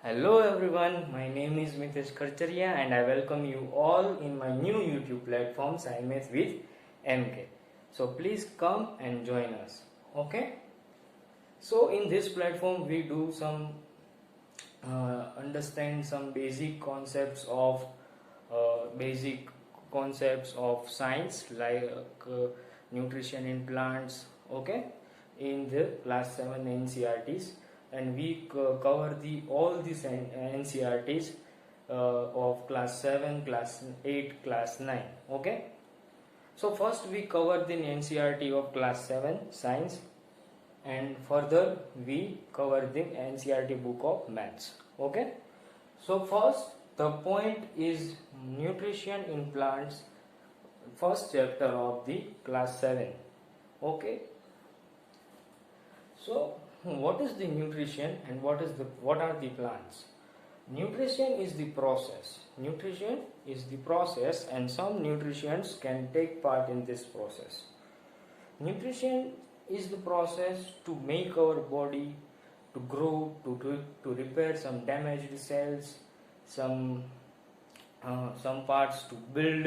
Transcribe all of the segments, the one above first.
Hello everyone, my name is Mitesh Karcharia and I welcome you all in my new YouTube platform Science with MK. So please come and join us. Okay? So in this platform we do some understand some basic concepts of science like nutrition in plants. Okay? In the class 7 NCRTs, and we cover all these NCRTs of class 7, class 8, class 9. Okay, so first we cover the NCRT of class 7 science, and further we cover the NCRT book of maths. Okay, so first the point is nutrition in plants, first chapter of the class 7. Okay, so what is the nutrition and what are the plants? Nutrition is the process. Nutrition is the process, and some nutrients can take part in this process. Nutrition is the process to make our body to grow, to repair some damaged cells, some parts to build.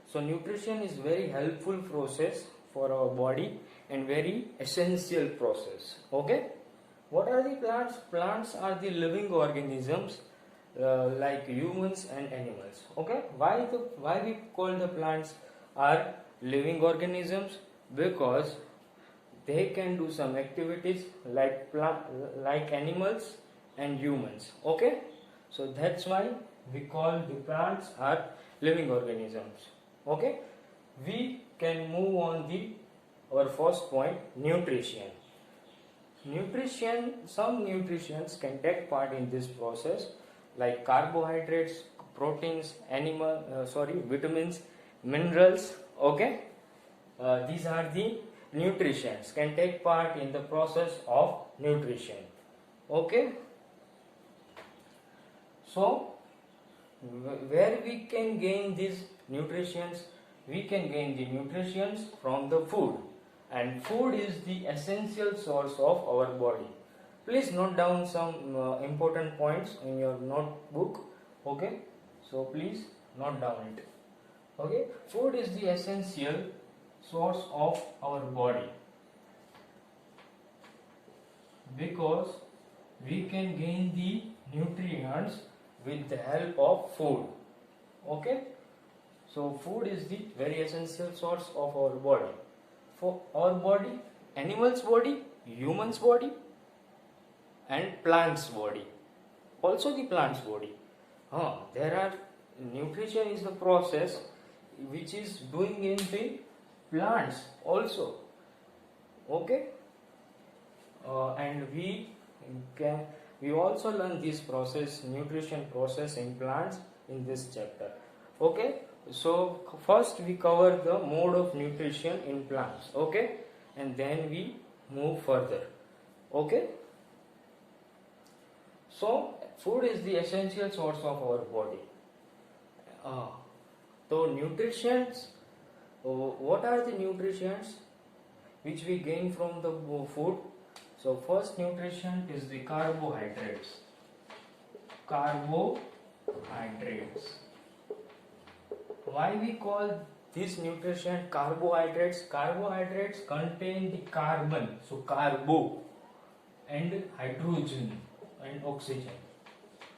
So nutrition is very helpful process for our body and very essential process. Okay, what are the plants? Plants are the living organisms like humans and animals. Okay, why we call the plants are living organisms? Because they can do some activities like animals and humans. Okay, so that's why we call the plants are living organisms. Okay, we can move on our first point, nutrition. Some nutrients can take part in this process like carbohydrates, proteins, vitamins, minerals. Okay, these are the nutrients can take part in the process of nutrition. Okay, so where we can gain these nutrients? We can gain the nutrients from the food, and food is the essential source of our body. Please note down some important points in your notebook. Okay, so please note down it. Okay, food is the essential source of our body because we can gain the nutrients with the help of food. Okay, so food is the very essential source of our body. For our body, animal's body, human's body, and plant's body. Also the plant's body. There are nutrition is the process which is doing in the plants also. Okay, and we also learn this process, nutrition process in plants in this chapter. Okay, so first we cover the mode of nutrition in plants. Okay, and then we move further. Okay, so food is the essential source of our body. So nutrients, what are the nutrients which we gain from the food? So first nutrition is the carbohydrates. Why we call this nutrition carbohydrates? Carbohydrates contain the carbon, so carbo, and hydrogen and oxygen.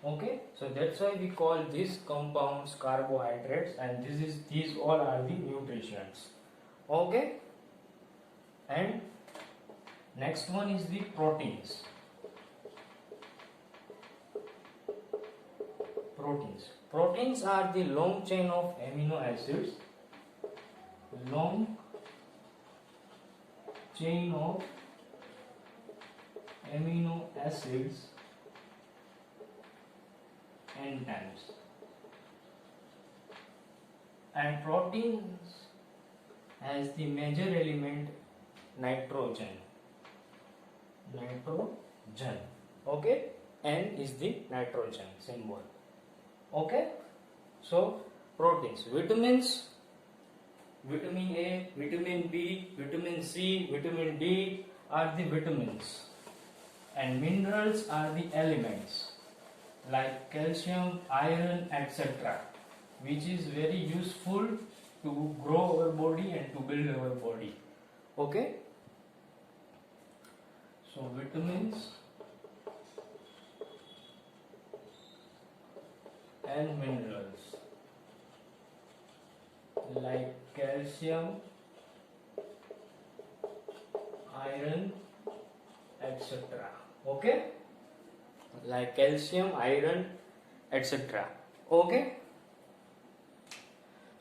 Okay, so that's why we call these compounds carbohydrates, and these all are the nutrients. Okay, and next one is the proteins. Proteins are the long chain of amino acids. Long chain of amino acids enzymes. And proteins has the major element nitrogen. Okay, N is the nitrogen symbol. Okay, so proteins, vitamins, vitamin A, vitamin B, vitamin C, vitamin D are the vitamins, and minerals are the elements. like calcium, iron, etc., which is very useful to grow our body and to build our body. Okay? So vitamins and minerals like calcium, iron, etc. Okay? Like calcium, iron, etc. Okay?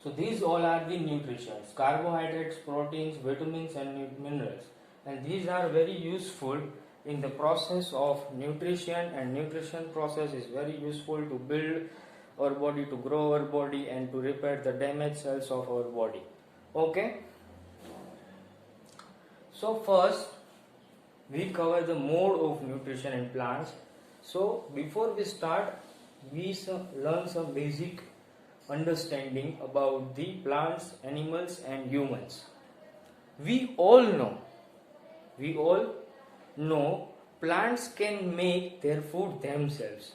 So these all are the nutrients: carbohydrates, proteins, vitamins and minerals. And these are very useful in the process of nutrition, and nutrition process is very useful to build our body, to grow our body and to repair the damaged cells of our body. Okay? So first we cover the mode of nutrition in plants. So before we start, we learn some basic understanding about the plants, animals and humans. We all know plants can make their food themselves.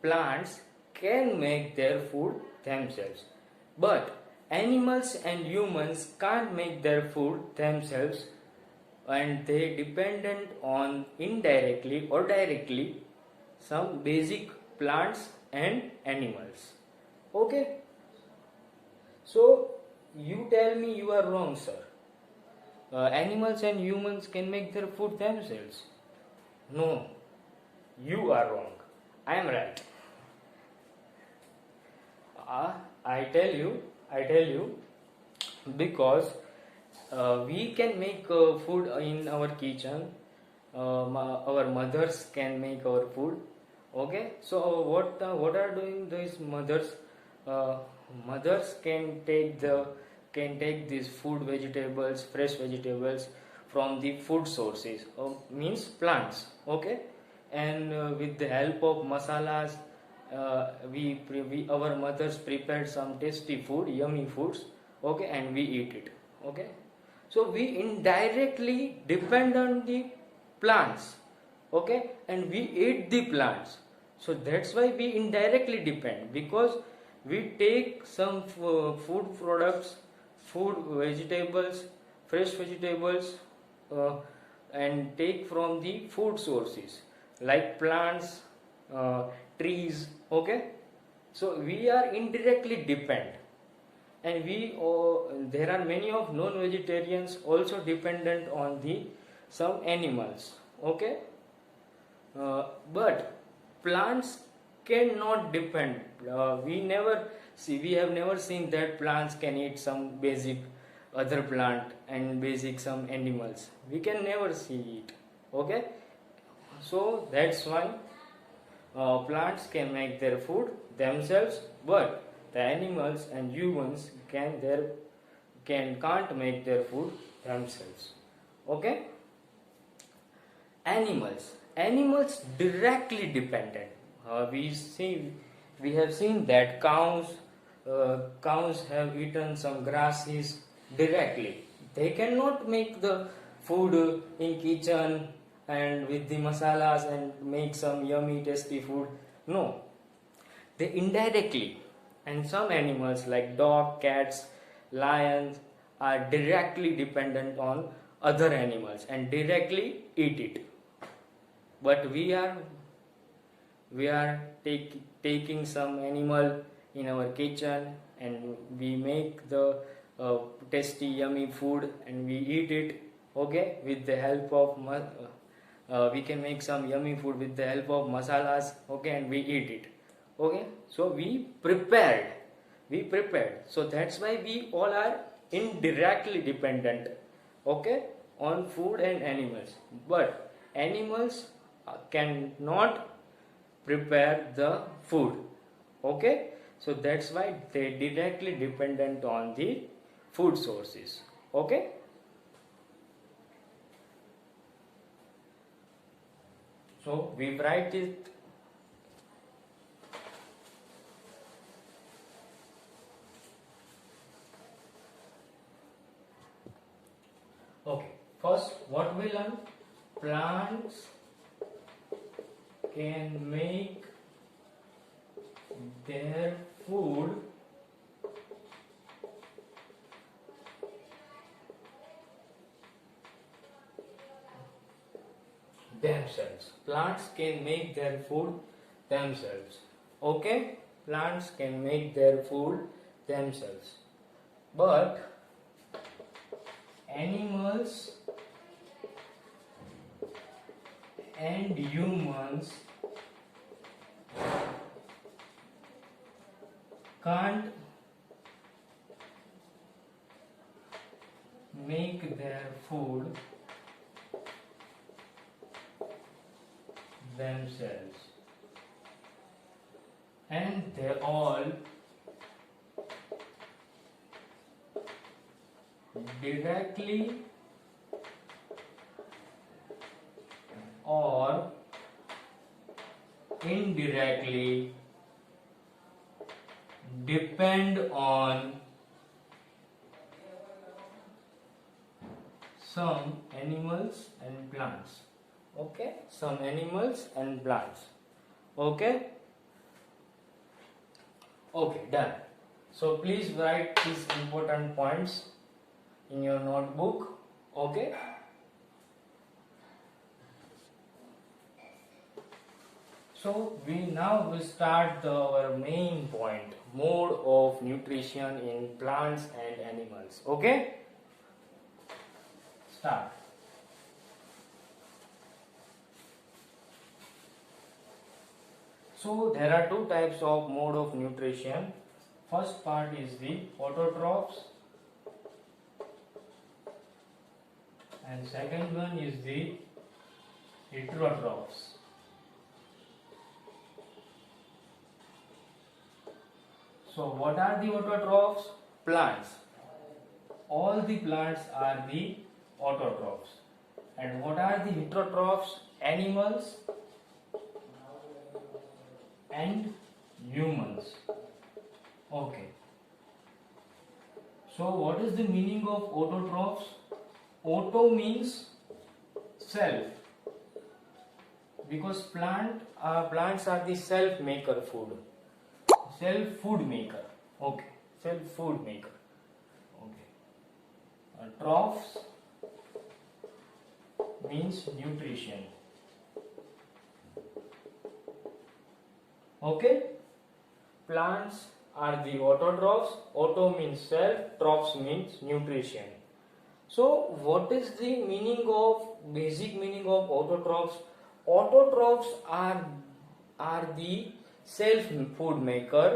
Plants can make their food themselves. But animals and humans can't make their food themselves, and they dependent on indirectly or directly some basic plants and animals. Okay? So you tell me you are wrong, sir. Animals and humans can make their food themselves. No, you are wrong. I am right. I tell you, because we can make food in our kitchen. Our mothers can make our food. Okay, so what are doing these mothers? Mothers can take these food, vegetables, fresh vegetables from the food sources, means plants. Okay, and with the help of masalas, we our mothers prepared some tasty food, yummy foods. Okay, and we eat it. Okay, so we indirectly depend on the plants. Okay, and we eat the plants. So that's why we indirectly depend, because we take some food products, food vegetables, fresh vegetables, uh, and take from the food sources like plants, trees. Okay, so we are indirectly depend. And there are many of non-vegetarians also dependent on the some animals. Okay, but plants cannot depend. We have never seen that plants can eat some basic other plant and basic some animals. We can never see it. Okay, so that's why plants can make their food themselves, but the animals and humans can't make their food themselves. Okay, animals directly dependent. We have seen that cows have eaten some grasses directly. They cannot make the food in kitchen and with the masalas and make some yummy tasty food. No, they indirectly. And some animals like dog, cats, lions are directly dependent on other animals and directly eat it. But we are taking some animal in our kitchen and we make the tasty yummy food and we eat it. Okay, with the help of we can make some yummy food with the help of masalas. Okay, and we eat it. Okay, so we prepared, so that's why we all are indirectly dependent, okay, on food and animals. But animals cannot prepare the food. Okay, so that's why they directly dependent on the food sources. Okay, so we write it. Okay, first what we learn: plants can make their food themselves. Plants can make their food themselves. Okay? Plants can make their food themselves. But animals and humans can't make their food themselves, and they all directly or indirectly depend on some animals and plants. Okay, some animals and plants. Okay, done. So please write these important points in your notebook. Okay. So we now will start our main point, mode of nutrition in plants and animals. Okay? Start. So there are two types of mode of nutrition. First part is the autotrophs and second one is the heterotrophs. So what are the autotrophs? Plants. All the plants are the autotrophs. And what are the heterotrophs? Animals and humans. Okay. So what is the meaning of autotrophs? Auto means self. Because plants are the self-maker food. Self-food maker. Okay. Self-food maker. Okay. Troughs means nutrition. Okay. Plants are the autotrophs. Auto means self. Troughs means nutrition. So what is the basic meaning of autotrophs? Autotrophs are the self food maker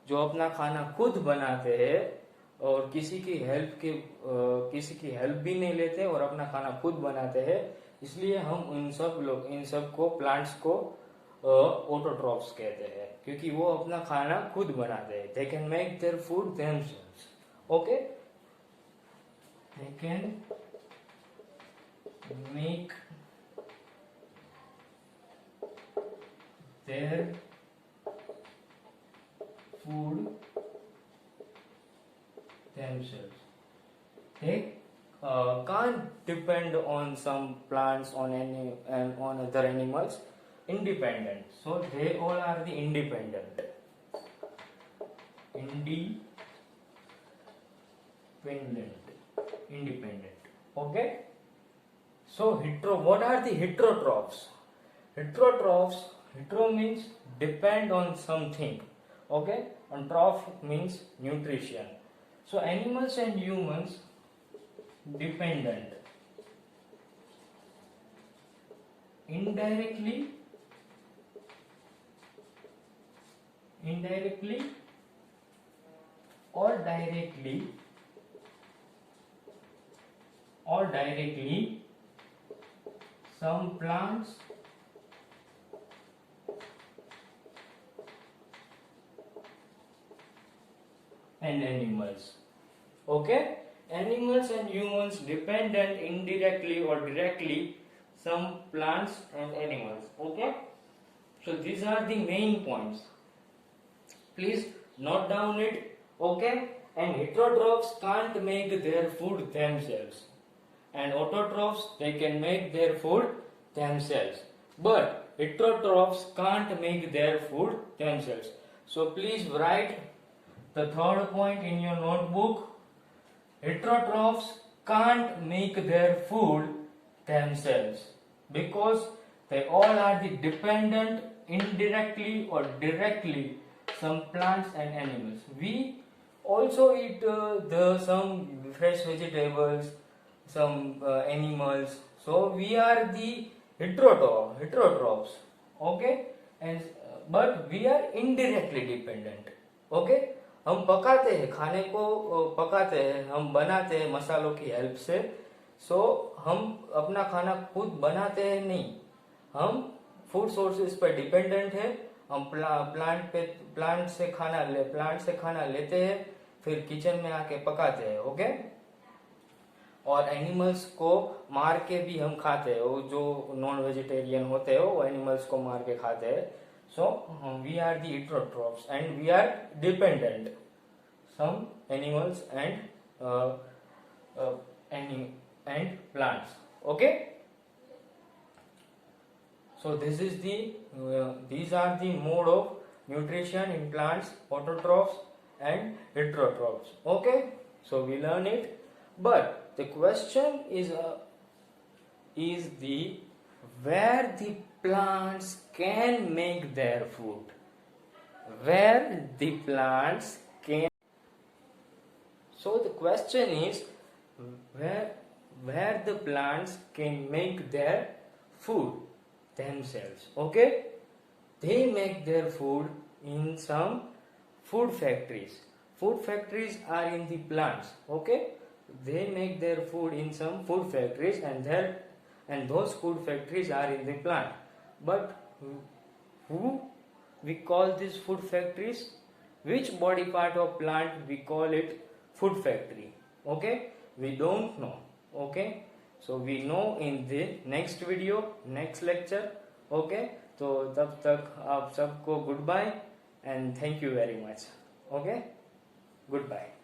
जो अपना खाना खुद बनाते हैं और किसी की help भी नहीं लेते और अपना खाना खुद बनाते हैं, इसलिए हम इन सब को प्लांट्स को ऑटोट्रॉफ्स कहते हैं क्योंकि वो अपना खाना खुद बनाते हैं. They can make their food themselves. Okay, they can make their food themselves. They can't depend on some plants on other animals. Independent. So they all are the independent. Independent. Okay. So what are the heterotrophs? Hetero means depend on something. Okay, and troph means nutrition. So animals and humans dependent. Indirectly or directly some plants and animals. Okay, animals and humans dependent indirectly or directly some plants and animals. Okay, so these are the main points. Please note down it. Okay, and heterotrophs can't make their food themselves, and autotrophs they can make their food themselves, but heterotrophs can't make their food themselves. So please write the third point in your notebook. Heterotrophs can't make their food themselves because they all are the dependent indirectly or directly some plants and animals. We also eat some fresh vegetables, some animals. So we are the heterotrophs. Okay, and but we are indirectly dependent. Okay, हम पकाते हैं, खाने को पकाते हैं, हम बनाते हैं मसालों की हेल्प से. सो हम अपना खाना खुद बनाते हैं नहीं, हम फूड सोर्सेज पर डिपेंडेंट है. हम प्लांट से खाना लेते हैं, फिर किचन में आके पकाते हैं. ओके, और एनिमल्स को मार के भी हम खाते हैं. वो जो नॉन वेजिटेरियन होते हैं वो एनिमल्स को मार के खाते हैं. So we are the heterotrophs and we are dependent some animals and plants. Okay, so this is these are the mode of nutrition in plants: autotrophs and heterotrophs. Okay, so we learn it, but the question is the where the plants can make their food, where the plants can. So the question is where the plants can make their food themselves. Okay, they make their food in some food factories. Food factories are in the plants. Okay, they make their food in some food factories, and those food factories are in the plant. But who we call these food factories? Which body part of plant we call it food factory? Okay, we don't know. Okay, so we know in the next video, next lecture. Okay, तो तब तक आप सबको goodbye and thank you very much. Okay, good bye.